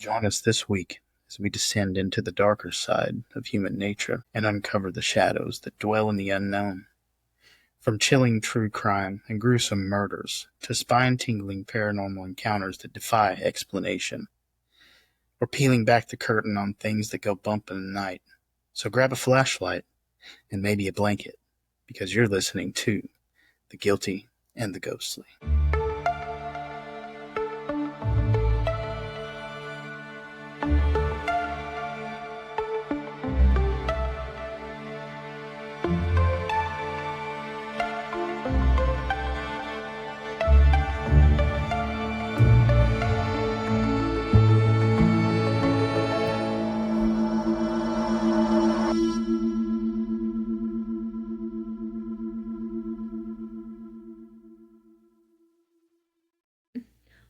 Join us this week as we descend into the darker side of human nature and uncover the shadows that dwell in the unknown. From chilling true crime and gruesome murders to spine-tingling paranormal encounters that defy explanation, we're peeling back the curtain on things that go bump in the night. So grab a flashlight and maybe a blanket, because you're listening to The Guilty and the Ghostly.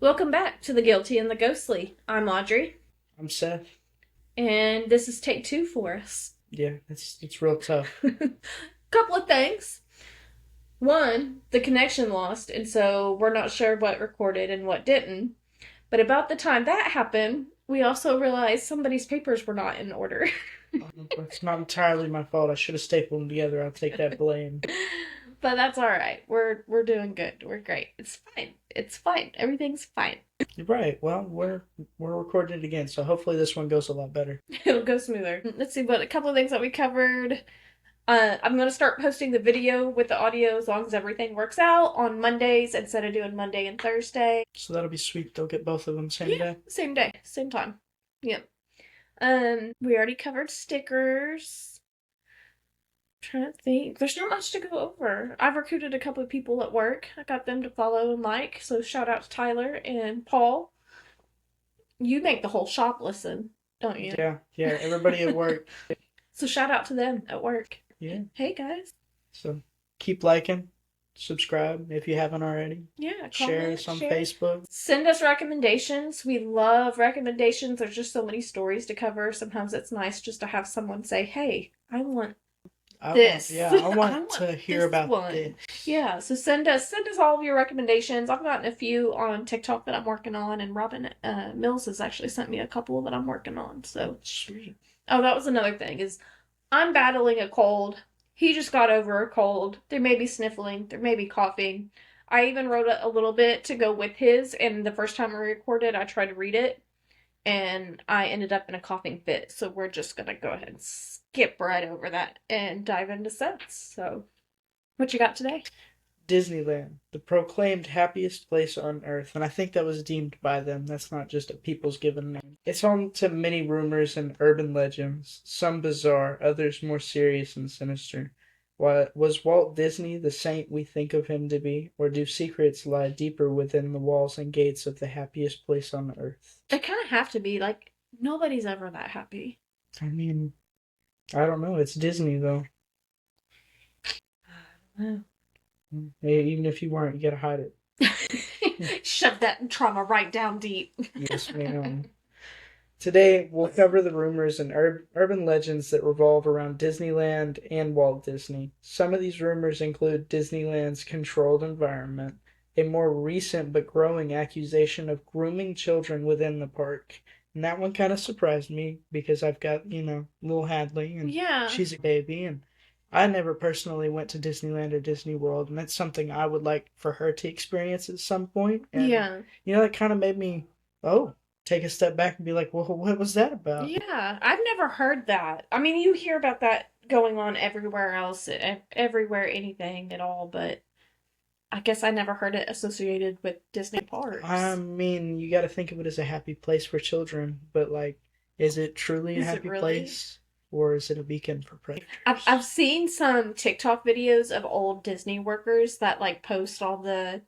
Welcome back to The Guilty and the Ghostly. I'm Audrey. I'm Seth. And this is take 2 for us. Yeah, it's real tough. Couple of things. One, the connection lost, and so we're not sure what recorded and what didn't. But about the time that happened, we also realized somebody's papers were not in order. It's not entirely my fault. I should have stapled them together. I'll take that blame. But that's all right. We're doing good. We're great. It's fine. It's fine. Everything's fine. You're right. Well, we're recording it again, so hopefully this one goes a lot better. It'll go smoother. Let's see, but a couple of things that we covered. I'm going to start posting the video with the audio as long as everything works out on Mondays instead of doing Monday and Thursday. So that'll be sweet. They'll get both of them same day. Same day, same time. Yep. We already covered stickers. Trying to think. There's not much to go over. I've recruited a couple of people at work. I got them to follow and like, so shout out to Tyler and Paul. You make the whole shop listen, don't you? Yeah, everybody at work. So shout out to them at work. Yeah. Hey guys. So keep liking, subscribe if you haven't already. Yeah, share us on Facebook. Send us recommendations. We love recommendations. There's just so many stories to cover. Sometimes it's nice just to have someone say, hey, I want this. I want to hear about this. Yeah, so send us all of your recommendations. I've gotten a few on TikTok that I'm working on, and Robin Mills has actually sent me a couple that I'm working on. So sweet. Oh, that was another thing, is I'm battling a cold. He just got over a cold. There may be sniffling, there may be coughing. I even wrote a little bit to go with his, and the first time I recorded, I tried to read it, and I ended up in a coughing fit. So we're just gonna go ahead and skip right over that and dive into Seth's. So, what you got today? Disneyland, the proclaimed happiest place on earth, and I think that was deemed by them. That's not just a people's given name. It's home to many rumors and urban legends, some bizarre, others more serious and sinister. Was Walt Disney the saint we think of him to be, or do secrets lie deeper within the walls and gates of the happiest place on earth? They kind of have to be. Like, nobody's ever that happy. I mean, I don't know. It's Disney, though. I don't know. Even if you weren't, you gotta hide it. Shove that trauma right down deep. Yes, ma'am. Today, we'll cover the rumors and urban legends that revolve around Disneyland and Walt Disney. Some of these rumors include Disneyland's controlled environment, a more recent but growing accusation of grooming children within the park. And that one kind of surprised me because I've got, little Hadley, and she's a baby, and I never personally went to Disneyland or Disney World, and that's something I would like for her to experience at some point. And, that kind of made me, take a step back and be like, well, what was that about? Yeah, I've never heard that. I mean, you hear about that going on everywhere else, everywhere, anything at all, but I guess I never heard it associated with Disney parks. I mean, you got to think of it as a happy place for children, but, is it truly a happy place? Or is it a beacon for predators? I've seen some TikTok videos of old Disney workers that, post all the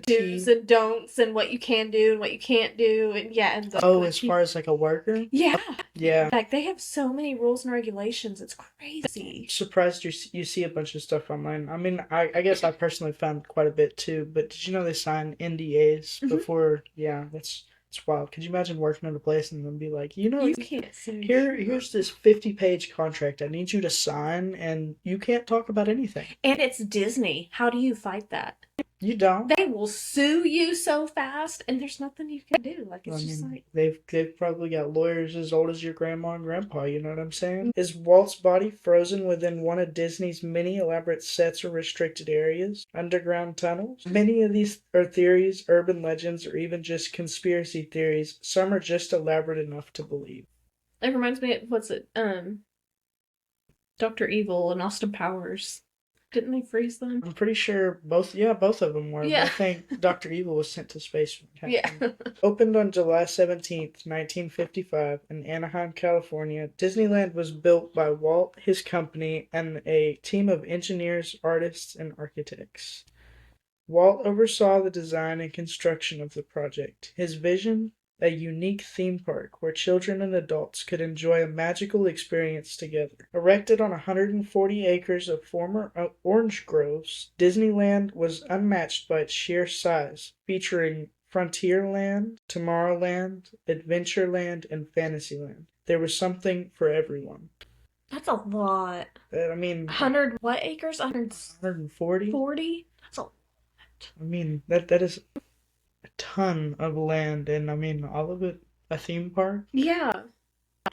do's and don'ts and what you can do and what you can't do, and as far as a worker? Yeah. They have so many rules and regulations. It's crazy. I'm surprised you see a bunch of stuff online. I mean, I guess I personally found quite a bit too, but did you know they sign NDAs before? Yeah, it's wild. Could you imagine working at a place and then be like, you can't say here's this 50-page contract I need you to sign, and you can't talk about anything. And it's Disney. How do you fight that? You don't. They will sue you so fast, and there's nothing you can do. Like, it's just like... They've probably got lawyers as old as your grandma and grandpa, you know what I'm saying? Is Walt's body frozen within one of Disney's many elaborate sets or restricted areas? Underground tunnels? Many of these are theories, urban legends, or even just conspiracy theories. Some are just elaborate enough to believe. It reminds me of, what's it, Dr. Evil and Austin Powers. Didn't they freeze them? I'm pretty sure both of them were. Yeah. But I think Dr. Evil was sent to space. Yeah. Opened on July 17th, 1955, in Anaheim, California, Disneyland was built by Walt, his company, and a team of engineers, artists, and architects. Walt oversaw the design and construction of the project. His vision? A unique theme park where children and adults could enjoy a magical experience together. Erected on 140 acres of former orange groves, Disneyland was unmatched by its sheer size, featuring Frontierland, Tomorrowland, Adventureland, and Fantasyland. There was something for everyone. That's a lot. I mean, 100 what acres? 140? 40? That's a lot. I mean, that is a ton of land, and I mean, all of it a theme park. Yeah.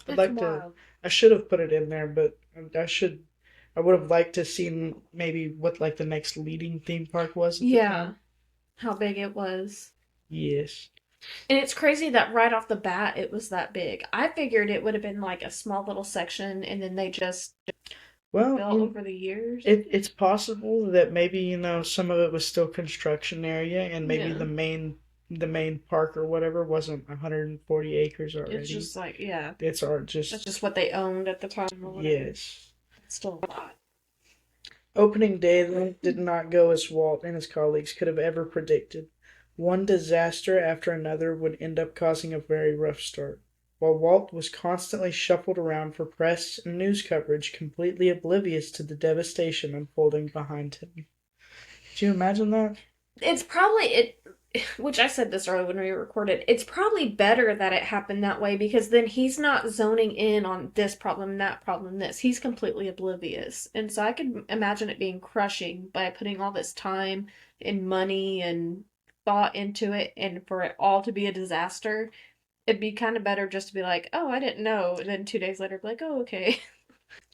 I'd like wild. I should have put it in there, but I would have liked to seen maybe what like the next leading theme park was. At the time. How big it was. Yes. And it's crazy that right off the bat it was that big. I figured it would have been like a small little section, and then they just built over the years. It's possible that maybe some of it was still construction area, and maybe Yeah. the main park or whatever wasn't 140 acres already. It's just like, yeah. That's just what they owned at the time or whatever. Yes. It's still a lot. Opening day, though, did not go as Walt and his colleagues could have ever predicted. One disaster after another would end up causing a very rough start. While Walt was constantly shuffled around for press and news coverage, completely oblivious to the devastation unfolding behind him. Do you imagine that? It's probably which I said this earlier when we recorded. It's probably better that it happened that way, because then he's not zoning in on this problem, that problem, this. He's completely oblivious. And so I could imagine it being crushing by putting all this time and money and thought into it, and for it all to be a disaster. It'd be kind of better just to be like, oh, I didn't know. And then 2 days later, be like, oh, okay.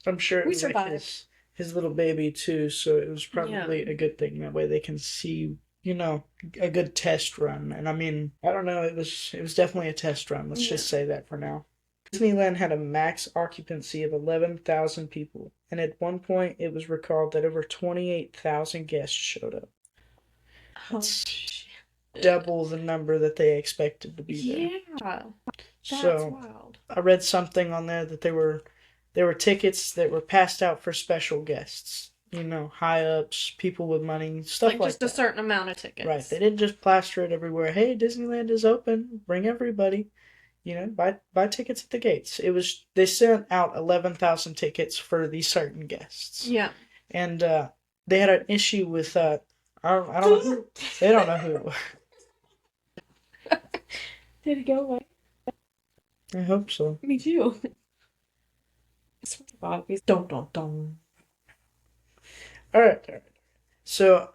I'm sure it We was like survived. his little baby, too, so it was probably a good thing. That way they can see, a good test run. And I mean, I don't know, it was definitely a test run. Let's just say that for now. Disneyland had a max occupancy of 11,000 people, and at one point it was recalled that over 28,000 guests showed up. That's double the number that they expected to be there. Yeah, that's So wild. I read something on there that there were tickets that were passed out for special guests. High ups, people with money, stuff like just that. a certain amount of tickets. Right. They didn't just plaster it everywhere. Hey, Disneyland is open. Bring everybody. Buy tickets at the gates. They sent out 11,000 tickets for these certain guests. Yeah. And they had an issue with I don't know. They don't know who. Did it go away? I hope so. Me too. Dun. All right. So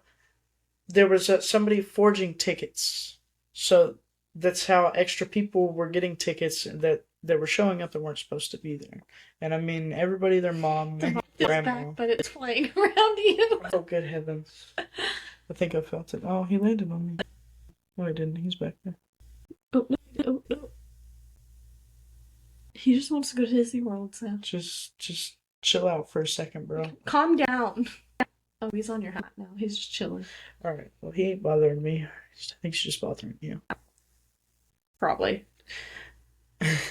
there was somebody forging tickets. So that's how extra people were getting tickets that were showing up that weren't supposed to be there. And I mean, everybody, their mom, and grandma. Back, but it's flying around you. Oh, good heavens. I think I felt it. Oh, he landed on me. No, he didn't. He's back there. Oh, no. He just wants to go to Disney World, so. Just chill out for a second, bro. Calm down. Oh, he's on your hat now. He's just chilling. Alright, well, he ain't bothering me. I think he's just bothering you. Probably.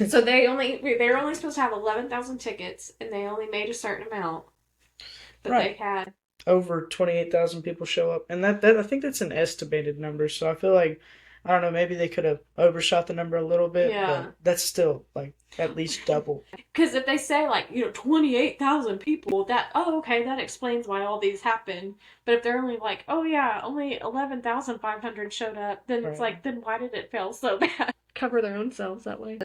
So they're only supposed to have 11,000 tickets, and they only made a certain amount. But they had over 28,000 people show up, and that I think that's an estimated number. So I feel like, I don't know, maybe they could have overshot the number a little bit. Yeah. But that's still like at least double. Because if they say 28,000 people, that explains why all these happened. But if they're only only 11,500 showed up, then it's like, then why did it fail so bad? Cover their own selves that way.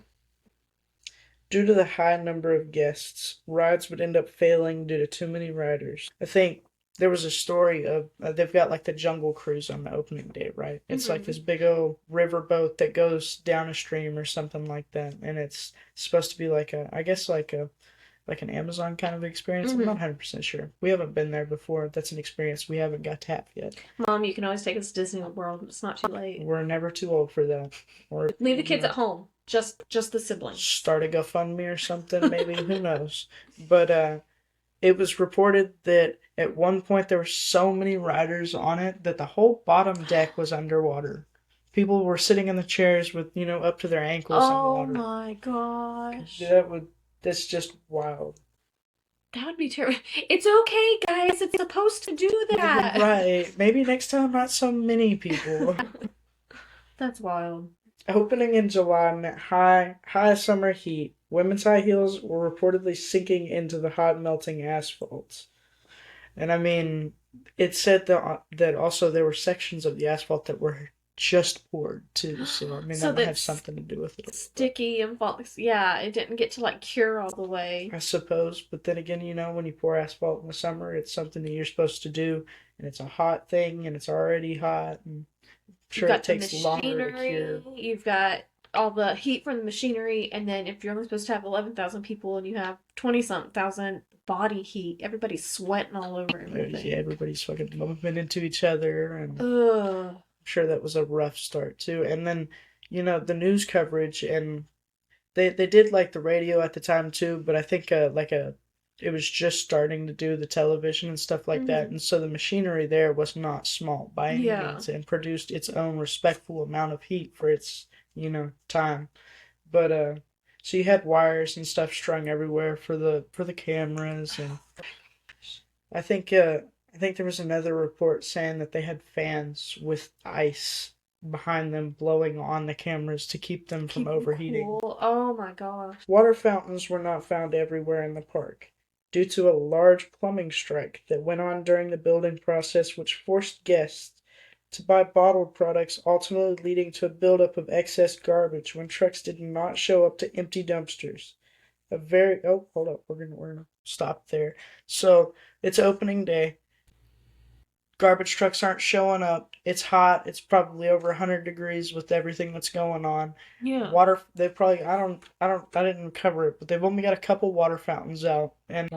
Due to the high number of guests, rides would end up failing due to too many riders. I think there was a story of they've got like the Jungle Cruise on the opening day, right? It's like this big old river boat that goes down a stream or something like that, and it's supposed to be like I guess like an Amazon kind of experience. I'm not 100% sure. We haven't been there before. That's an experience we haven't got to have yet. Mom, you can always take us to Disney World. It's not too late. We're never too old for that. Or leave the kids at home. Just the siblings. Start a GoFundMe or something, maybe. Who knows? But it was reported that at one point there were so many riders on it that the whole bottom deck was underwater. People were sitting in the chairs with, up to their ankles Oh underwater. my gosh. That's just wild. That would be terrible. It's okay, guys. It's supposed to do that. Right. Maybe next time not so many people. That's wild. Opening in July meant high summer heat. Women's high heels were reportedly sinking into the hot melting asphalt. And I mean, it said that also there were sections of the asphalt that were just poured too. So I mean, So that might have that's something to do with it. Sticky and yeah, it didn't get to like cure all the way. I suppose, but then again, when you pour asphalt in the summer, it's something that you're supposed to do, and it's a hot thing, and it's already hot, and I'm sure You've got it takes the longer to cure. machinery, you've got all the heat from the machinery, and then if you're only supposed to have 11,000 people and you have 20-something thousand body heat, everybody's sweating all over everything. Yeah, everybody's fucking bumping into each other, and Ugh. I'm sure that was a rough start too. And then, the news coverage, and they did like the radio at the time too, but I think it was just starting to do the television and stuff like that, and so the machinery there was not small by any means, and produced its own respectful amount of heat for its time. But so you had wires and stuff strung everywhere for the cameras, and I think there was another report saying that they had fans with ice behind them blowing on the cameras to keep them from overheating. Cool. Oh my gosh. Water fountains were not found everywhere in the park due to a large plumbing strike that went on during the building process, which forced guests to buy bottled products, ultimately leading to a buildup of excess garbage when trucks did not show up to empty dumpsters. Hold up, we're gonna stop there. So it's opening day. Garbage trucks aren't showing up. It's hot. It's probably over 100 degrees with everything that's going on. Yeah. Water. They probably. I didn't cover it, but they've only got a couple water fountains out, and.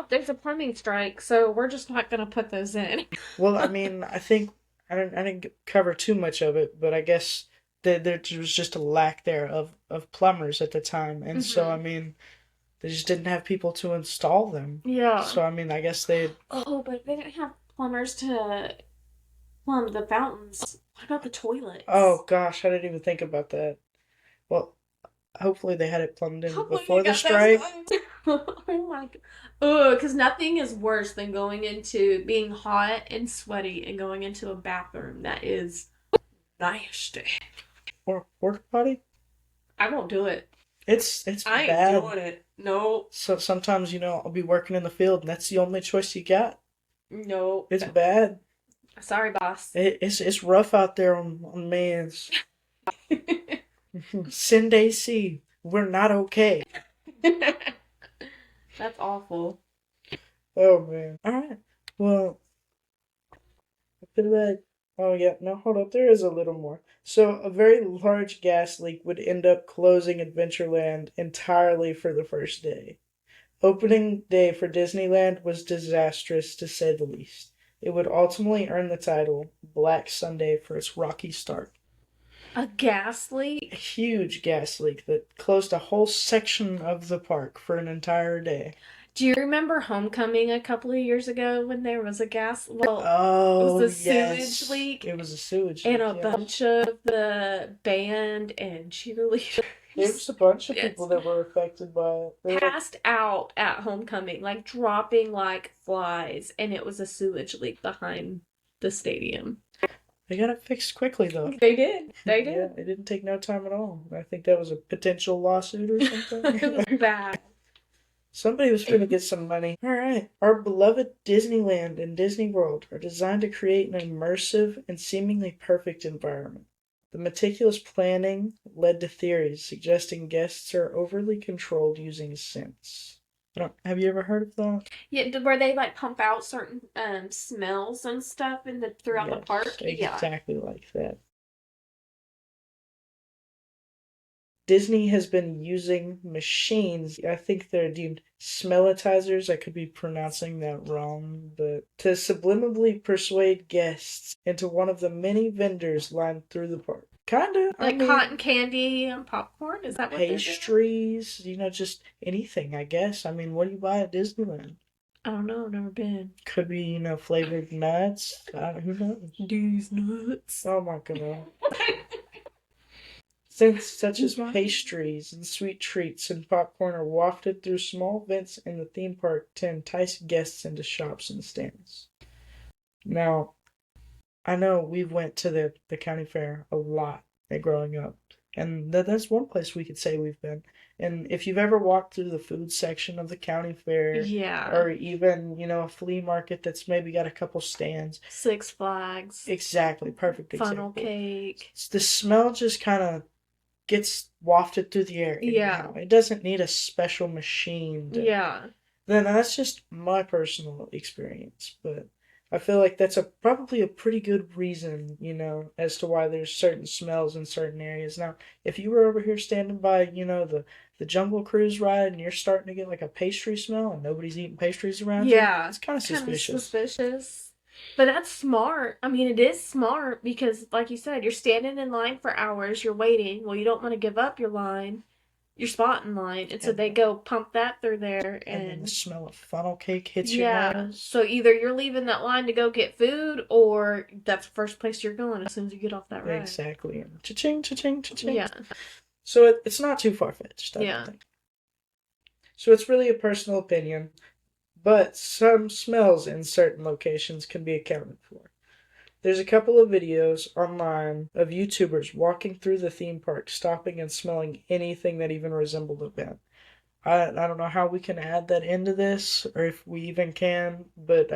There's a plumbing strike, so we're just not gonna put those in. Well, I mean, I think I didn't cover too much of it, but I guess there was just a lack there of plumbers at the time, and so I mean, they just didn't have people to install them. Yeah. So I mean, I guess they. Oh, but they didn't have plumbers to plumb the fountains. What about the toilets? Oh gosh, I didn't even think about that. Well, hopefully they had it plumbed in before the strike. Oh my god. Ugh, because nothing is worse than going into being hot and sweaty and going into a bathroom that is nasty. Or porta potty? I won't do it. It's I bad. ain't doing it. No. So sometimes, I'll be working in the field and that's the only choice you got. No. It's bad. Sorry, boss. It's rough out there on mans. Send AC. We're not okay. That's awful. Oh man. Alright. Well, I feel like. Oh yeah, no, hold up. There is a little more. So a very large gas leak would end up closing Adventureland entirely for the first day. Opening day for Disneyland was disastrous to say the least. It would ultimately earn the title Black Sunday for its rocky start. A gas leak? A huge gas leak that closed a whole section of the park for an entire day. Do you remember Homecoming a couple of years ago when there was a gas? Well, oh, it was a yes. sewage leak. It was a sewage and leak. And a bunch of the band and cheerleaders. There was a bunch of people that were affected by it. Passed out at Homecoming, like dropping like flies, and it was a sewage leak behind the stadium. They got it fixed quickly, though. They did. They did. Yeah, it didn't take no time at all. I think that was a potential lawsuit or something. It was bad. Somebody was trying to get some money. All right. Our beloved Disneyland and Disney World are designed to create an immersive and seemingly perfect environment. The meticulous planning led to theories suggesting guests are overly controlled using scents. Have you ever heard of that? Yeah, where they like pump out certain smells and stuff throughout the Yes, park. Yeah. exactly like that. Disney has been using machines. I think they're deemed smellitizers. I could be pronouncing that wrong, but to subliminally persuade guests into one of the many vendors lined through the park. Kinda. I Like mean, cotton candy and popcorn? Is that what they're doing? pastries, just anything, I guess. I mean, what do you buy at Disneyland? I don't know, I've never been. Could be, flavored nuts. Who knows? These nuts. Oh my god. Things such as Right. pastries and sweet treats and popcorn are wafted through small vents in the theme park to entice guests into shops and stands. Now, I know we went to the county fair a lot growing up, and that's one place we could say we've been. And if you've ever walked through the food section of the county fair, Yeah. or even, a flea market that's maybe got a couple stands. Six Flags. Exactly, perfect Funnel example. cake. The smell just kind of gets wafted through the air. Yeah. Anyhow. It doesn't need a special machine. Yeah. Then that's just my personal experience, but I feel like that's probably a pretty good reason, as to why there's certain smells in certain areas. Now, if you were over here standing by, the Jungle Cruise ride and you're starting to get like a pastry smell and nobody's eating pastries around you, it's kind of suspicious. But that's smart. I mean, it is smart because, like you said, you're standing in line for hours, you're waiting. Well, you don't want to give up your spot in line. And so they go pump that through there. And then the smell of funnel cake hits your nose. So either you're leaving that line to go get food or that's the first place you're going as soon as you get off that ride. Exactly. And cha-ching, cha-ching, cha-ching. Yeah. So it's not too far-fetched, I don't think. So it's really a personal opinion. But some smells in certain locations can be accounted for. There's a couple of videos online of YouTubers walking through the theme park, stopping and smelling anything that even resembled a vent. I don't know how we can add that into this, or if we even can, but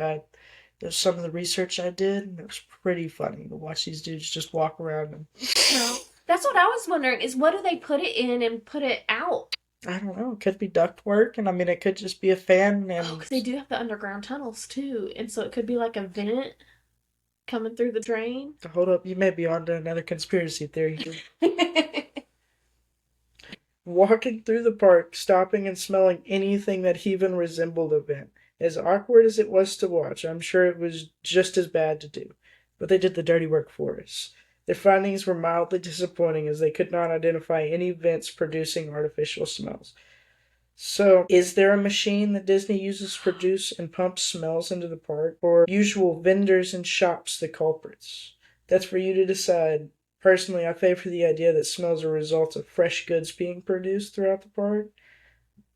there's some of the research I did, and it was pretty funny to watch these dudes just walk around. That's what I was wondering, is what do they put it in and put it out? I don't know. It could be ductwork, and I mean, it could just be a fan. And because they do have the underground tunnels too, and so it could be like a vent coming through the drain. Hold up, you may be onto another conspiracy theory. Walking through the park, stopping and smelling anything that even resembled a vent. As awkward as it was to watch, I'm sure it was just as bad to do. But they did the dirty work for us. Their findings were mildly disappointing as they could not identify any vents producing artificial smells. So, is there a machine that Disney uses to produce and pump smells into the park, or usual vendors and shops the culprits? That's for you to decide. Personally, I favor the idea that smells are a result of fresh goods being produced throughout the park.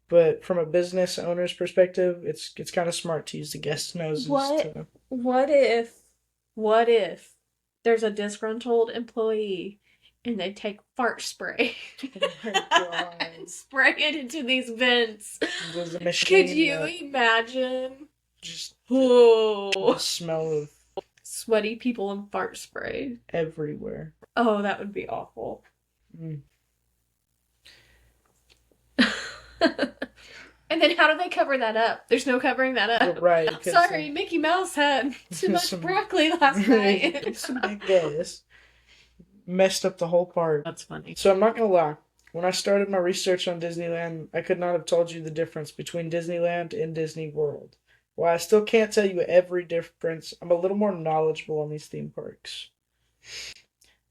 But from a business owner's perspective, it's kind of smart to use the guest noses. What if there's a disgruntled employee and they take fart spray and spray it into these vents? Could you imagine? Just the smell of sweaty people and fart spray everywhere. Oh, that would be awful. And then how do they cover that up? There's no covering that up. Right. Sorry, Mickey Mouse had too much broccoli last night. Some big gas. Messed up the whole park. That's funny. So I'm not going to lie. When I started my research on Disneyland, I could not have told you the difference between Disneyland and Disney World. While I still can't tell you every difference, I'm a little more knowledgeable on these theme parks.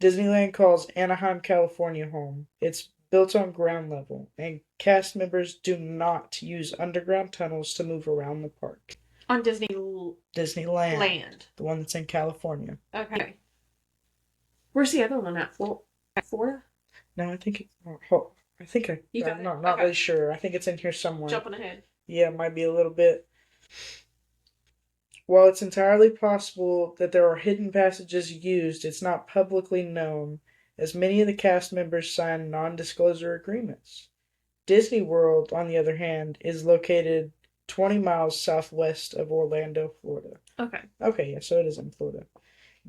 Disneyland calls Anaheim, California home. It's built on ground level, and cast members do not use underground tunnels to move around the park. On Disneyland. The one that's in California. Okay. Where's the other one at? Florida? No, I think I'm not okay. really sure. I think it's in here somewhere. Jumping ahead. Yeah, it might be a little bit. While it's entirely possible that there are hidden passages used, it's not publicly known, as many of the cast members sign non-disclosure agreements. Disney World, on the other hand, is located 20 miles southwest of Orlando, Florida. Okay, yeah, so it is in Florida.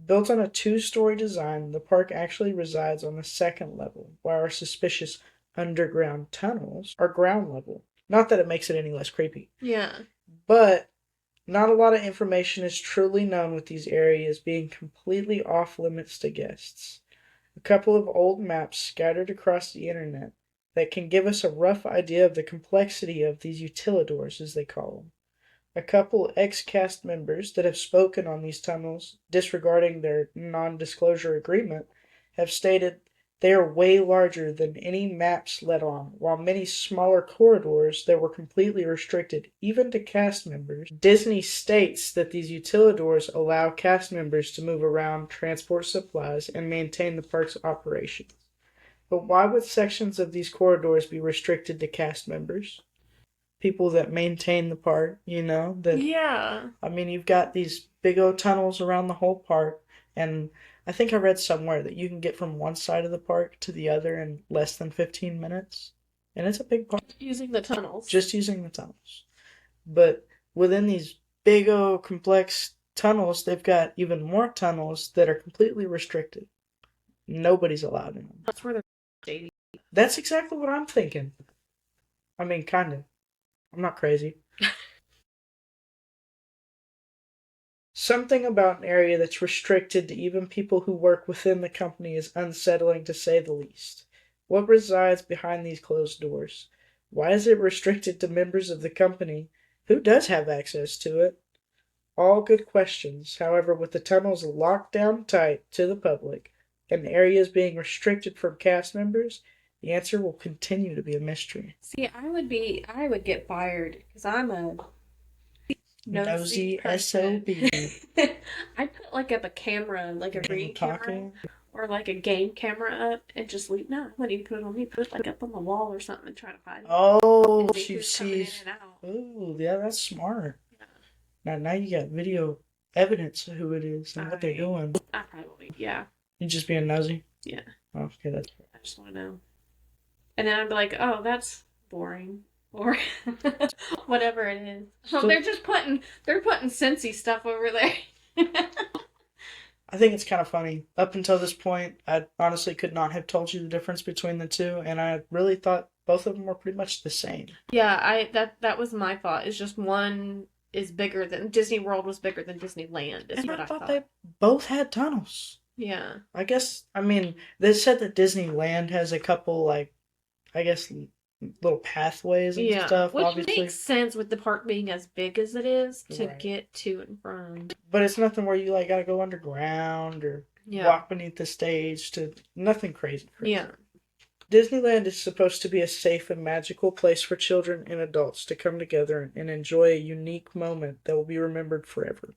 Built on a 2-story design, the park actually resides on the second level, while our suspicious underground tunnels are ground level. Not that it makes it any less creepy. Yeah. But not a lot of information is truly known with these areas being completely off limits to guests. A couple of old maps scattered across the internet that can give us a rough idea of the complexity of these utilidors, as they call them. A couple ex-cast members that have spoken on these tunnels, disregarding their non-disclosure agreement, have stated they are way larger than any maps let on, while many smaller corridors that were completely restricted, even to cast members. Disney states that these utilidors allow cast members to move around, transport supplies, and maintain the park's operations. But why would sections of these corridors be restricted to cast members? People that maintain the park, Yeah. I mean, you've got these big old tunnels around the whole park, and I think I read somewhere that you can get from one side of the park to the other in less than 15 minutes. And it's a big park. Using the tunnels. Just using the tunnels. But within these big old complex tunnels, they've got even more tunnels that are completely restricted. Nobody's allowed in them. That's where they're shady. That's exactly what I'm thinking. I mean, kind of. I'm not crazy. Something about an area that's restricted to even people who work within the company is unsettling, to say the least. What resides behind these closed doors? Why is it restricted to members of the company? Who does have access to it? All good questions. However, with the tunnels locked down tight to the public and areas being restricted from cast members, the answer will continue to be a mystery. See, I would get fired because I'm a nosy SOB. I put like up a camera, like a ring camera, or like a game camera up and just leave. No, I wouldn't even put it on me. Put it like up on the wall or something and try to find it. Oh, And see she who's coming sees. in and out. Oh, yeah, that's smart. Yeah. Now you got video evidence of who it is and what they're doing. I probably, yeah. You just being nosy? Yeah. Oh, okay, that's fair. I just want to know. And then I'd be like, oh, that's boring. Or whatever it is. So they're putting Scentsy stuff over there. I think it's kind of funny. Up until this point, I honestly could not have told you the difference between the two, and I really thought both of them were pretty much the same. Yeah, that was my thought. It's just one is bigger than Disney World was bigger than Disneyland. Is And what I I thought thought. they both had tunnels. Yeah. I guess, I mean, they said that Disneyland has a couple, like, I guess, little pathways and stuff, Which obviously. makes sense with the park being as big as it is to Right. get to and from. But it's nothing where you, like, gotta go underground or walk beneath the stage to nothing crazy. Yeah. Disneyland is supposed to be a safe and magical place for children and adults to come together and enjoy a unique moment that will be remembered forever.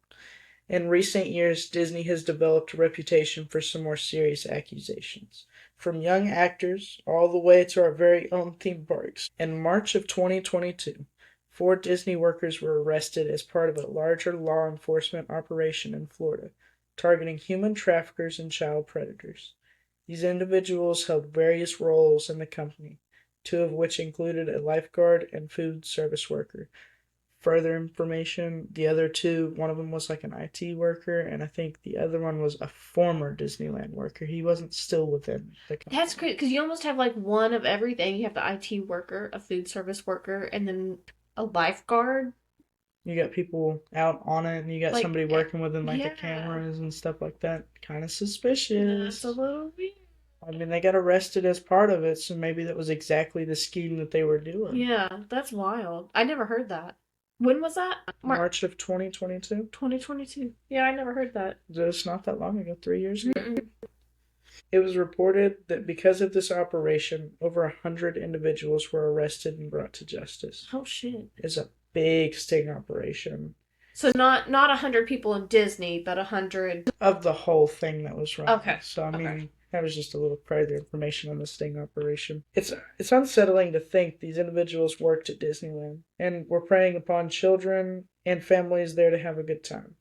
In recent years, Disney has developed a reputation for some more serious accusations, from young actors all the way to our very own theme parks. In March of 2022, 4 Disney workers were arrested as part of a larger law enforcement operation in Florida, targeting human traffickers and child predators. These individuals held various roles in the company, 2 of which included a lifeguard and food service worker. Further information, the other 2, one of them was like an IT worker, and I think the other one was a former Disneyland worker. He wasn't still within the company. That's great because you almost have like one of everything. You have the IT worker, a food service worker, and then a lifeguard. You got people out on it, and you got Like, somebody working within like yeah. the cameras and stuff like that. Kind of suspicious. That's a little weird. I mean, they got arrested as part of it, so maybe that was exactly the scheme that they were doing. Yeah, that's wild. I never heard that. When was that? March of 2022. 2022. Yeah, I never heard that. It's not that long ago, 3 years ago. Mm-mm. It was reported that because of this operation, over 100 individuals were arrested and brought to justice. Oh shit! It's a big sting operation. So not 100 people in Disney, but 100 of the whole thing that was wrong. Okay. So I mean, Okay. that was just a little further information on the sting operation. It's unsettling to think these individuals worked at Disneyland and were preying upon children and families there to have a good time.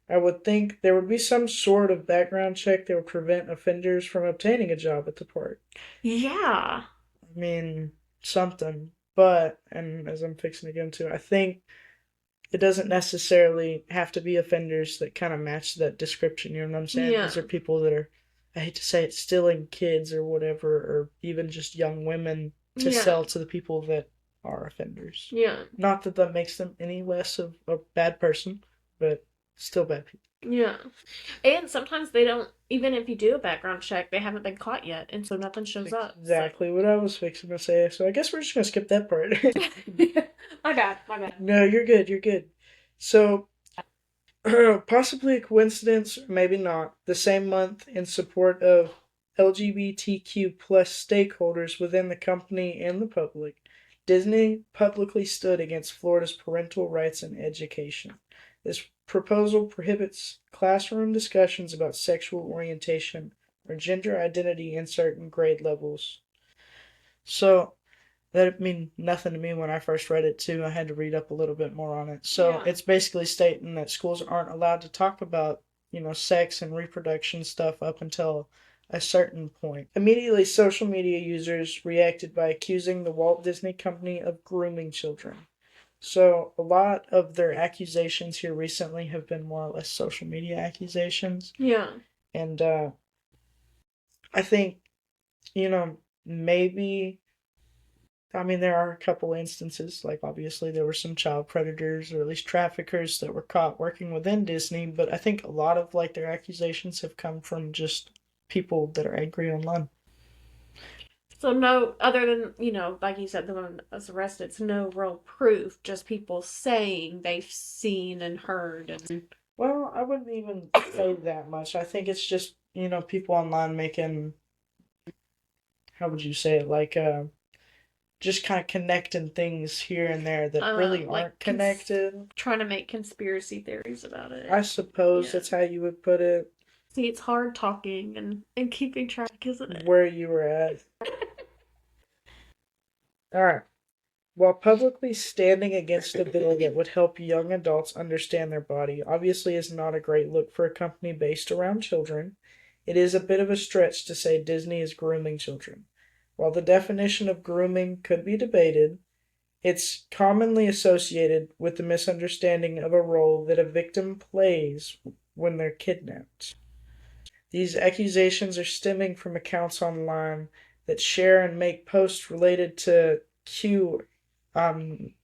I would think there would be some sort of background check that would prevent offenders from obtaining a job at the park. Yeah. I mean, something. But, and as I'm fixing to get into, I think it doesn't necessarily have to be offenders that kind of match that description, you know what I'm saying? Yeah. These are people that are, I hate to say it, stealing kids or whatever, or even just young women to Yeah. sell to the people that are offenders. Yeah. Not that that makes them any less of a bad person, but still bad people. Yeah. And sometimes they don't, even if you do a background check, they haven't been caught yet, and so nothing shows up. Exactly what I was fixing to say. So I guess we're just gonna skip that part. My bad, my bad. No, you're good. You're good. So, possibly a coincidence, or maybe not. The same month, in support of LGBTQ plus stakeholders within the company and the public, Disney publicly stood against Florida's parental rights in education. This proposal prohibits classroom discussions about sexual orientation or gender identity in certain grade levels. So, that mean nothing to me when I first read it too. I had to read up a little bit more on it. So Yeah. it's basically stating that schools aren't allowed to talk about, sex and reproduction stuff up until a certain point. Immediately, social media users reacted by accusing the Walt Disney Company of grooming children. So a lot of their accusations here recently have been more or less social media accusations. Yeah. And I think, maybe there are a couple instances, like obviously there were some child predators or at least traffickers that were caught working within Disney, but I think a lot of like their accusations have come from just people that are angry online. So no, other than, like you said, the one that was arrested, it's no real proof, just people saying they've seen and heard and Well, I wouldn't even say that much. I think it's just, people online making, how would you say it, like just kind of connecting things here and there that really like aren't connected. trying to make conspiracy theories about it. I suppose Yeah. that's how you would put it. See, it's hard talking and keeping track, isn't it? Where you were at. Alright. While publicly standing against a bill that would help young adults understand their body obviously is not a great look for a company based around children, it is a bit of a stretch to say Disney is grooming children. While the definition of grooming could be debated, it's commonly associated with the misunderstanding of a role that a victim plays when they're kidnapped. These accusations are stemming from accounts online that share and make posts related to QAnon, and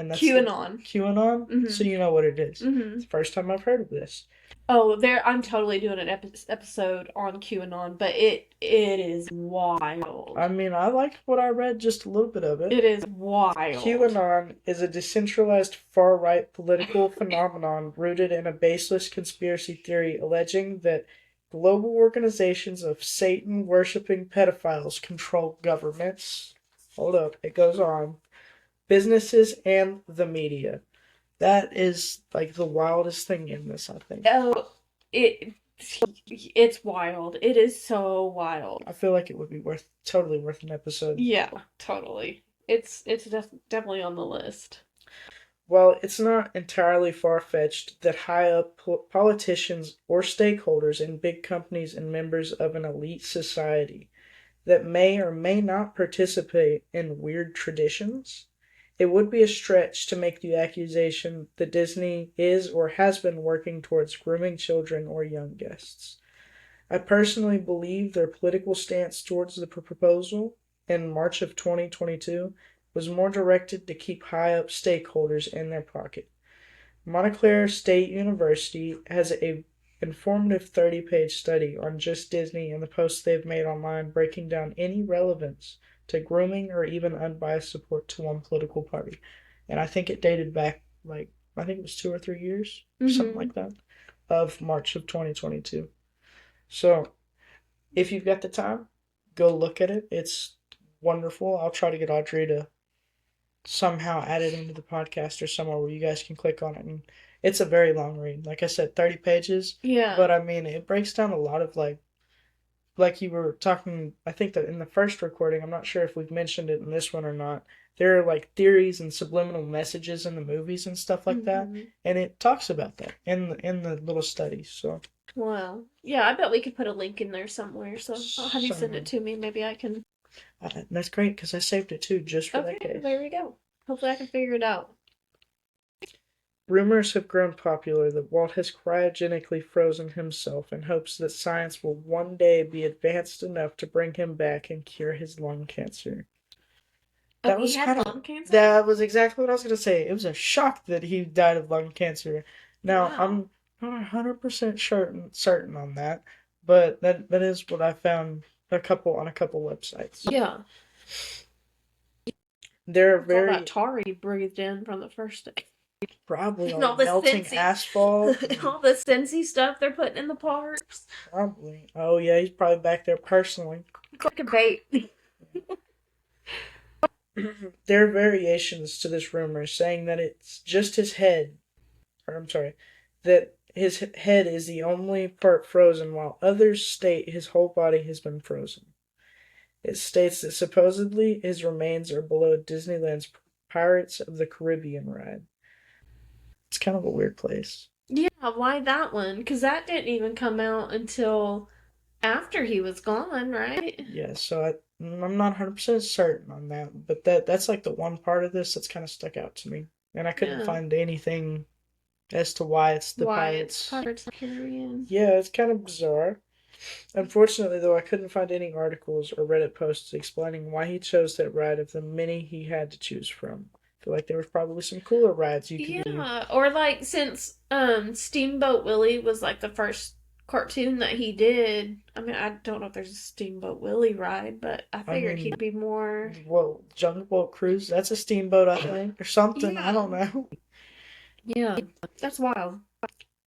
that's QAnon. QAnon. Mhm. So you know what it is. Mm-hmm. It's the first time I've heard of this. Oh, I'm totally doing an episode on QAnon, but it is wild. I mean, I liked what I read, just a little bit of it. It is wild. QAnon is a decentralized far-right political phenomenon rooted in a baseless conspiracy theory alleging that global organizations of Satan-worshipping pedophiles control governments. Hold up, it goes on. Businesses and the media. That is like the wildest thing in this, I think. Oh, it's wild. It is so wild. I feel like it would be totally worth an episode. Yeah, totally. It's definitely on the list. While it's not entirely far-fetched that high-up politicians or stakeholders in big companies and members of an elite society that may or may not participate in weird traditions, it would be a stretch to make the accusation that Disney is or has been working towards grooming children or young guests. I personally believe their political stance towards the proposal in March of 2022 was more directed to keep high-up stakeholders in their pocket. Montclair State University has a informative 30-page study on just Disney and the posts they've made online breaking down any relevance to grooming or even unbiased support to one political party. And I think it dated back, I think it was 2 or 3 years, something like that, of March of 2022. So, if you've got the time, go look at it. It's wonderful. I'll try to get Audrey to somehow add it into the podcast or somewhere where you guys can click on it. And it's a very long read. Like I said, 30 pages. Yeah. But I mean, it breaks down a lot of like you were talking, I think that in the first recording, I'm not sure if we've mentioned it in this one or not, there are like theories and subliminal messages in the movies and stuff like that, and it talks about that in the little studies. So wow, yeah, I bet we could put a link in there somewhere. So I'll have you send it to me. Maybe I can. That's great because I saved it too just for that case. There we go. Hopefully, I can figure it out. Rumors have grown popular that Walt has cryogenically frozen himself in hopes that science will one day be advanced enough to bring him back and cure his lung cancer. That he was had kind of lung cancer? that was exactly what I was gonna say. It was a shock that he died of lung cancer. Now Wow. I'm not 100% certain on that, but that is what I found on a couple websites. Yeah. They're It's all that very tar he breathed in from the first day. probably And all all the melting Scentsy. asphalt. All the Scentsy stuff they're putting in the parks. Probably. Oh yeah, he's probably back there personally. It's like a bait. There are variations to this rumor saying that it's just his head, or I'm sorry, that his head is the only part frozen, while others state his whole body has been frozen. It states that supposedly his remains are below Disneyland's Pirates of the Caribbean ride. It's kind of a weird place. Yeah, why that one? Because that didn't even come out until after he was gone, right? Yeah, so I'm not 100% certain on that, but that's like the one part of this that's kind of stuck out to me. And I couldn't Yeah. find anything as to why it's the Why it's Pirates. Pirates of the Caribbean. Yeah, it's kind of bizarre. Unfortunately, though, I couldn't find any articles or Reddit posts explaining why he chose that ride of the many he had to choose from. I feel like there was probably some cooler rides you could do. Yeah, or like since Steamboat Willie was like the first cartoon that he did. I mean, I don't know if there's a Steamboat Willie ride, but I I figured mean, he'd be more. well, Jungle Boat Cruise, that's a steamboat, I think, or something. I Yeah. don't know. Yeah, that's wild.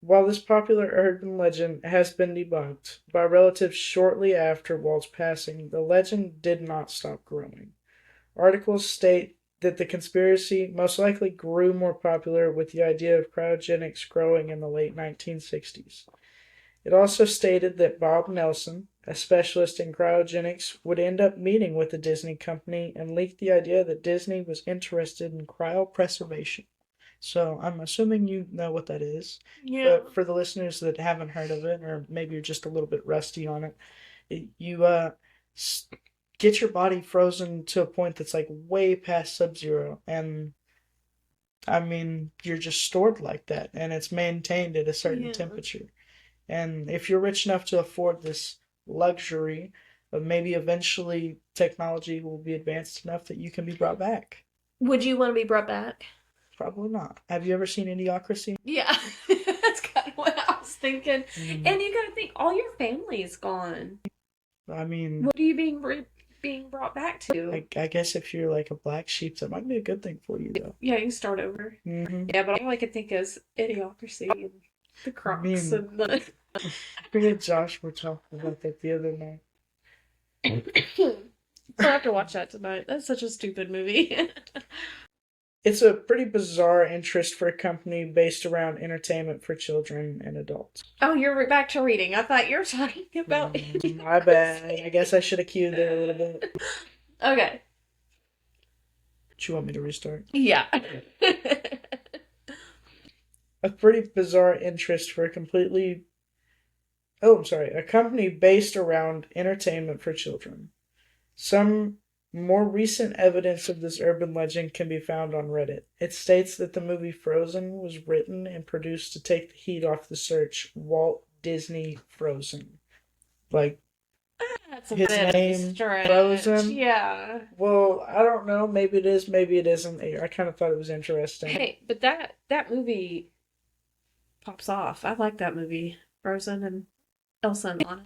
While this popular urban legend has been debunked by relatives shortly after Walt's passing, the legend did not stop growing. Articles state that the conspiracy most likely grew more popular with the idea of cryogenics growing in the late 1960s. It also stated that Bob Nelson, a specialist in cryogenics, would end up meeting with the Disney company and leaked the idea that Disney was interested in cryopreservation. So I'm assuming you know what that is. Yeah. But for the listeners that haven't heard of it, or maybe you're just a little bit rusty on it, you get your body frozen to a point that's like way past sub-zero, and I mean you're just stored like that, and it's maintained at a certain Yeah. temperature. And if you're rich enough to afford this luxury, maybe eventually technology will be advanced enough that you can be brought back. Would you want to be brought back? Probably not. Have you ever seen Idiocracy? Yeah, that's kind of what I was thinking. Mm. And you gotta think, all your family is gone. I mean, What are you being brought back to? I guess if you're like a black sheep, that might be a good thing for you, though. Yeah, you can start over. Mm-hmm. Yeah, but all I can think is Idiocracy and the Crocs mean- and the. Me and Josh were talking about that the other night. I'll have to watch that tonight. That's such a stupid movie. It's a pretty bizarre interest for a company based around entertainment for children and adults. Oh, you're back to reading. I thought you were talking about. My bad. I guess I should have cued there a little bit. Okay. Do you want me to restart? Yeah. A pretty bizarre interest for a completely. Oh, I'm sorry. A company based around entertainment for children. Some more recent evidence of this urban legend can be found on Reddit. It states that the movie Frozen was written and produced to take the heat off the search Walt Disney Frozen. Like, That's a his bit name, of a stretch. Frozen? Yeah. well, I don't know. Maybe it is, maybe it isn't. I kind of thought it was interesting. Hey, but that movie pops off. I like that movie, Frozen and Elsa and Anna.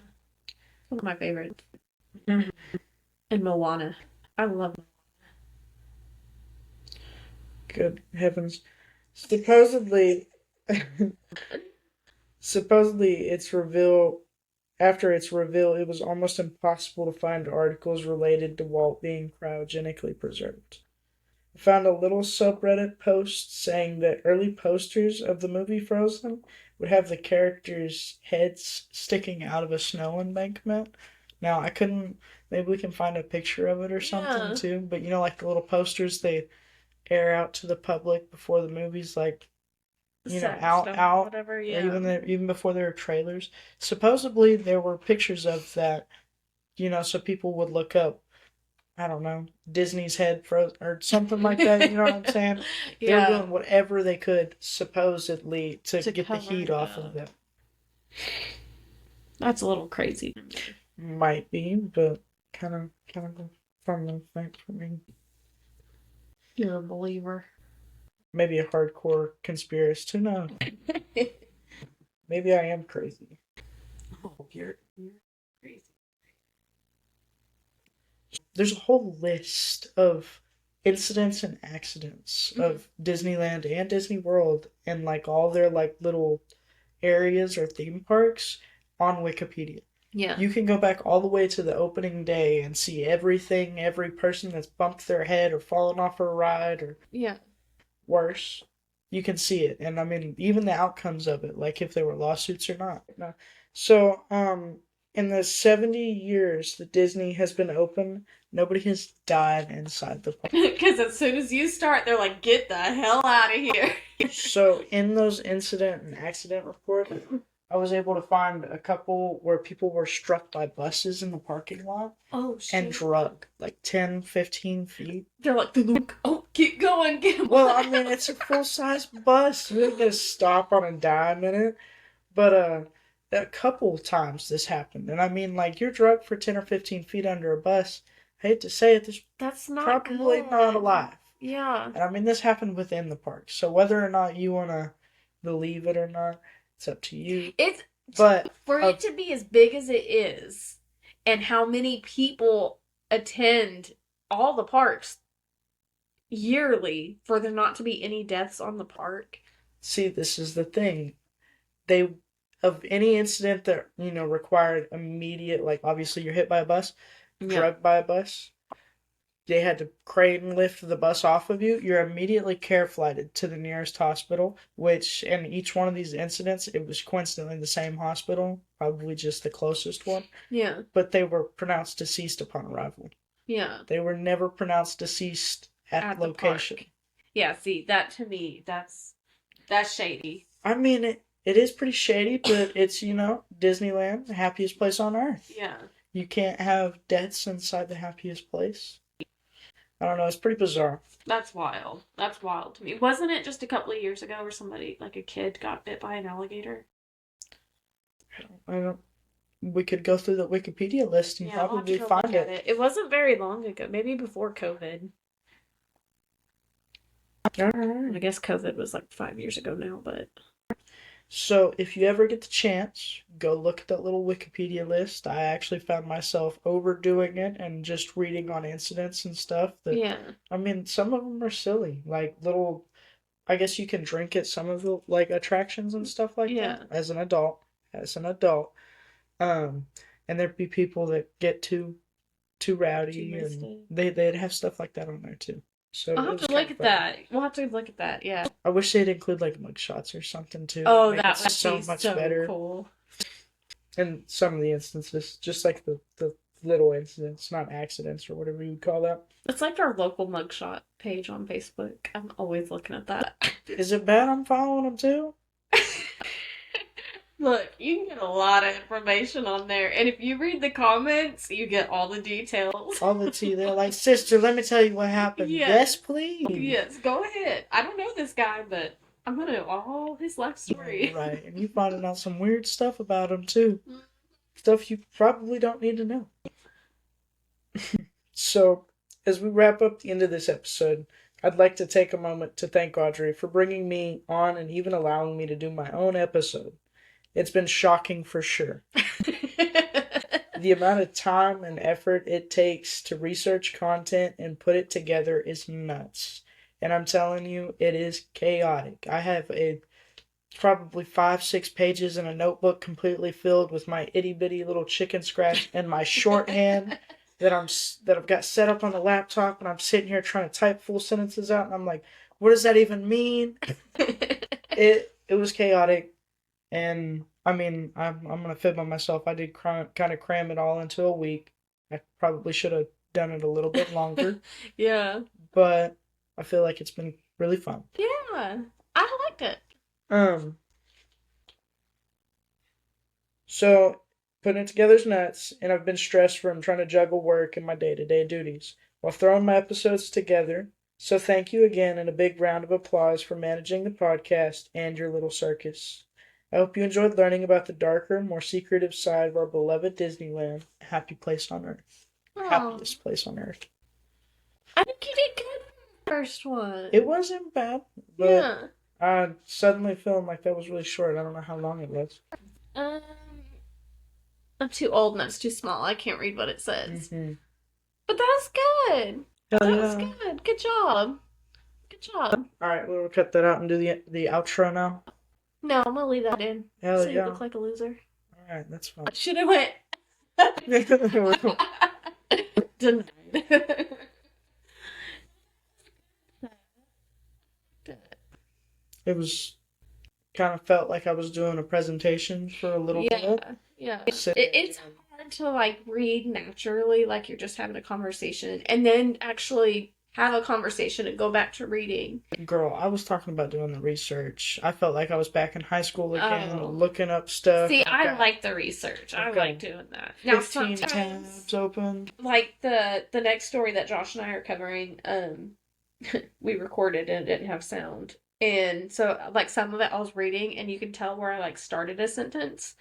One of my favorites. Mhm. And Moana. I love Moana. Good heavens. Supposedly, after its reveal, it was almost impossible to find articles related to Walt being cryogenically preserved. I found a little subreddit post saying that early posters of the movie Frozen would have the characters' heads sticking out of a snow embankment. Now, I couldn't, maybe we can find a picture of it or something Yeah. too, but you know, like the little posters they air out to the public before the movies, like, The you know, set out, stuff, whatever, or yeah. even before there were trailers. Supposedly, there were pictures of that, you know, so people would look up, I don't know, Disney's head frozen or something like that. You know what I'm saying? They were Yeah. doing whatever they could, supposedly, to To get the cover heat it off up. of them. That's a little crazy. Might be, but kind of a fun little thing for me. You're a believer. Maybe a hardcore conspiracist. Who knows? Maybe I am crazy. Oh, you're crazy. There's a whole list of incidents and accidents of Disneyland and Disney World and like all their like little areas or theme parks on Wikipedia. Yeah. You can go back all the way to the opening day and see everything, every person that's bumped their head or fallen off a ride or Yeah. worse. You can see it. And I mean, even the outcomes of it, like if there were lawsuits or not. So, in the 70 years that Disney has been open, nobody has died inside the park. Because as soon as you start, they're like, get the hell out of here. So, in those incident and accident reports, I was able to find a couple where people were struck by buses in the parking lot Oh, shit. and drugged like 10, 15 feet. They're like, oh, keep going, get Well, I mean, it's a full-size bus. You're not gonna stop on a dime in it. But a couple times this happened. And I mean, like, you're drugged for 10 or 15 feet under a bus. I hate to say it, That's not probably good. not alive. Yeah. And I mean, this happened within the park. So whether or not you want to believe it or not, it's up to you. But for it to be as big as it is, and how many people attend all the parks yearly, for there not to be any deaths on the park. See, this is the thing. They, of any incident that, required immediate, like, obviously you're hit by a bus, drugged by a bus, they had to crane lift the bus off of you, you're immediately care flighted to the nearest hospital, which in each one of these incidents, it was coincidentally the same hospital, probably just the closest one. Yeah. But they were pronounced deceased upon arrival. Yeah. They were never pronounced deceased at location. The park. Yeah, see, that to me, that's shady. I mean, it is pretty shady, but it's, Disneyland, the happiest place on earth. Yeah. You can't have deaths inside the happiest place. I don't know, it's pretty bizarre. That's wild. That's wild to me. Wasn't it just a couple of years ago where somebody, like a kid, got bit by an alligator? I don't. We could go through the Wikipedia list and probably find it. It wasn't very long ago. Maybe before COVID. Alright. I guess COVID was like 5 years ago now, but... So, if you ever get the chance, go look at that little Wikipedia list. I actually found myself overdoing it and just reading on incidents and stuff. Yeah. I mean, some of them are silly. Like, little... I guess you can drink at some of the, like, attractions and stuff like that. As an adult. And there'd be people that get too rowdy. And they'd have stuff like that on there, too. So I'll have to look at that. We'll have to look at that, yeah. I wish they'd include like mugshots or something too. Oh, that would so be much so better. Cool. In some of the instances, just like the little incidents, not accidents or whatever you would call that. It's like our local mugshot page on Facebook. I'm always looking at that. Is it bad I'm following them too? Look, you can get a lot of information on there, and if you read the comments, you get all the details. All the tea. They're like, sister, let me tell you what happened. Yeah. Yes, please. Yes, go ahead. I don't know this guy, but I'm gonna know all his life story. Right, and you finding out some weird stuff about him too. Stuff you probably don't need to know. So, as we wrap up the end of this episode, I'd like to take a moment to thank Audrey for bringing me on and even allowing me to do my own episode. It's been shocking for sure. The amount of time and effort it takes to research content and put it together is nuts. And I'm telling you, it is chaotic. I have probably 5-6 pages in a notebook completely filled with my itty bitty little chicken scratch and my shorthand that I've got set up on the laptop, and I'm sitting here trying to type full sentences out, and I'm like, what does that even mean? It was chaotic. And, I mean, I'm going to fib on myself. I did kind of cram it all into a week. I probably should have done it a little bit longer. Yeah. But I feel like it's been really fun. Yeah. I liked it. So, putting it together is nuts, and I've been stressed from trying to juggle work and my day-to-day duties while throwing my episodes together. So thank you again, and a big round of applause for managing the podcast and your little circus. I hope you enjoyed learning about the darker, more secretive side of our beloved Disneyland, happy place on earth. Aww. Happiest place on earth. I think you did good. first one. It wasn't bad, but Yeah. I suddenly feeling like that was really short. I don't know how long it was. I'm too old and that's too small. I can't read what it says. Mm-hmm. But that's good. Hell That yeah. was good. Good job. Good job. All right, we'll cut that out and do the outro now. No, I'm gonna leave that in. Hell So you yeah. look like a loser. All right, that's fine. I should have went. Denied. It was kind of felt like I was doing a presentation for a little bit. Yeah. Sitting It's hard to like read naturally, like you're just having a conversation, and then actually have a conversation and go back to reading. Girl, I was talking about doing the research. I felt like I was back in high school again, Oh. looking up stuff. See, I've I got like the research. I I've got like doing that. Now 15 sometimes, tabs open. like the next story that Josh and I are covering, we recorded and it didn't have sound. And so like some of it I was reading and you can tell where I like started a sentence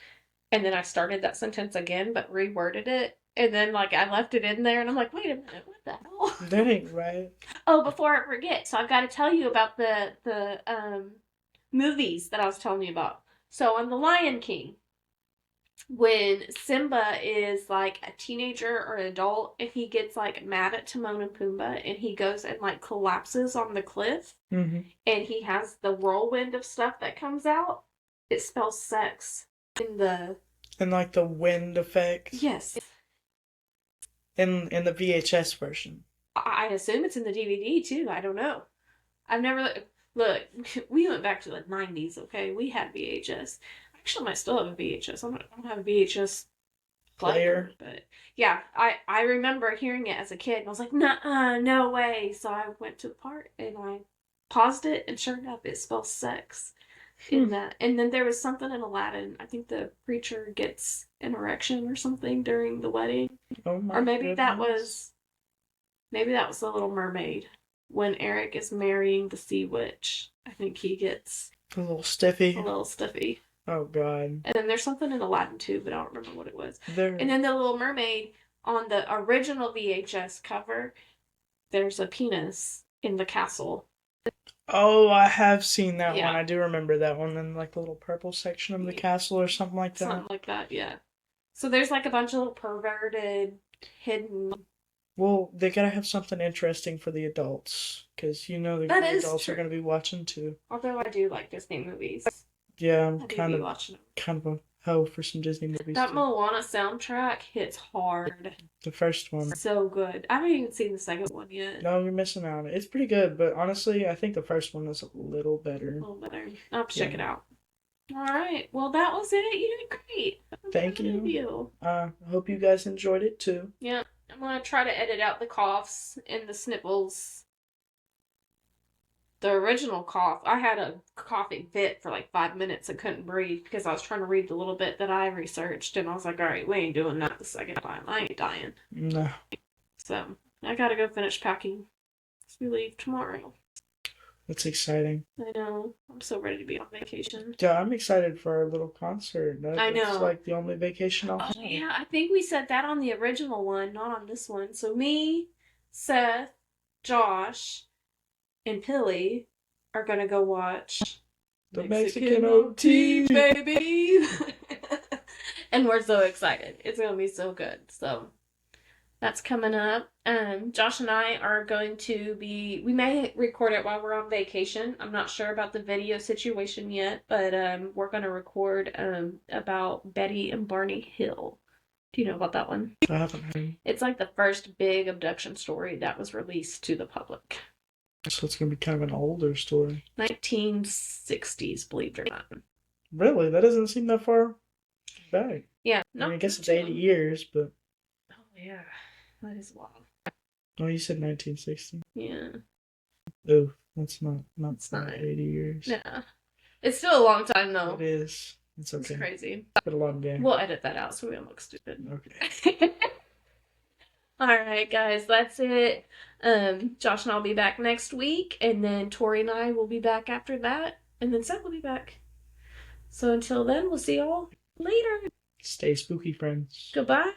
and then I started that sentence again but reworded it. And then like I left it in there and I'm like, wait a minute, what the hell? That ain't right. Oh, before I forget, so I've got to tell you about the movies that I was telling you about. So on The Lion King, when Simba is like a teenager or an adult and he gets like mad at Timon and Pumbaa and he goes and like collapses on the cliff Mm-hmm. and he has the whirlwind of stuff that comes out, it spells sex in the And like the wind effect yes. in the VHS version. I assume it's in the DVD too. I don't know. I've never look. We went back to the 90s. Okay, we had VHS. Actually, I might still have a VHS. I don't have a VHS player, but yeah, I remember hearing it as a kid. And I was like, nah, no way. So I went to the part and I paused it, and sure enough, it spells sex in that. And then there was something in Aladdin. I think the preacher gets an erection or something during the wedding, Oh my or maybe that goodness. was the Little Mermaid when Eric is marrying the Sea Witch. I think he gets A little stiffy. a little stuffy. Oh god. And then there's something in Aladdin too, but I don't remember what it was. There. And then the Little Mermaid on the original VHS cover, there's a penis in the castle. Oh, I have seen that Yeah. one. I do remember that one in like the little purple section of the castle or something like that. Something like that, yeah. So there's like a bunch of little perverted, hidden. Well, they gotta have something interesting for the adults, because you know the That is adults true. are gonna be watching too. Although I do like Disney movies. Yeah, I I'm do kind be of watching them. a hoe for some Disney movies That too. Moana soundtrack hits hard. The first one. So good. I haven't even seen the second one yet. No, you're missing out. It's pretty good, but honestly, I think the first one is a little better. A little better. I'll have to check Yeah. it out. All right. Well, that was it. You did great. Thank Good you. review. I hope you guys enjoyed it too. Yeah. I'm going to try to edit out the coughs and the sniffles. The original cough, I had a coughing fit for like 5 minutes and couldn't breathe because I was trying to read the little bit that I researched, and I was like, all right, we ain't doing that the second time. I ain't dying. No, So I gotta go finish packing. We leave tomorrow. it's exciting. I know. I'm so ready to be on vacation. Yeah, I'm excited for our little concert. I know. It's like the only vacation I'll have. Oh, yeah, I think we said that on the original one, not on this one. So me, Seth, Josh, and Pilly are gonna go watch The Mexican OT. baby. And we're so excited. It's gonna be so good. So that's coming up. Josh and I are going to be, we may record it while we're on vacation. I'm not sure about the video situation yet, but we're gonna record about Betty and Barney Hill. Do you know about that one? I haven't heard. It's like the first big abduction story that was released to the public. So it's gonna be kind of an older story. 1960s, believe it or not. Really? That doesn't seem that far back. Yeah. I mean, I guess it's 80 years, but... Oh, yeah. That is wild. Oh, you said 1960. Yeah. Oh, that's not It's not. 80 years. Yeah. It's still a long time, though. It is. It's It's okay. crazy. It's been a long game. We'll edit that out so we don't look stupid. Okay. All right, guys, that's it. Josh and I'll be back next week, and then Tori and I will be back after that, and then Seth will be back. So until then, we'll see y'all later. Stay spooky, friends. Goodbye.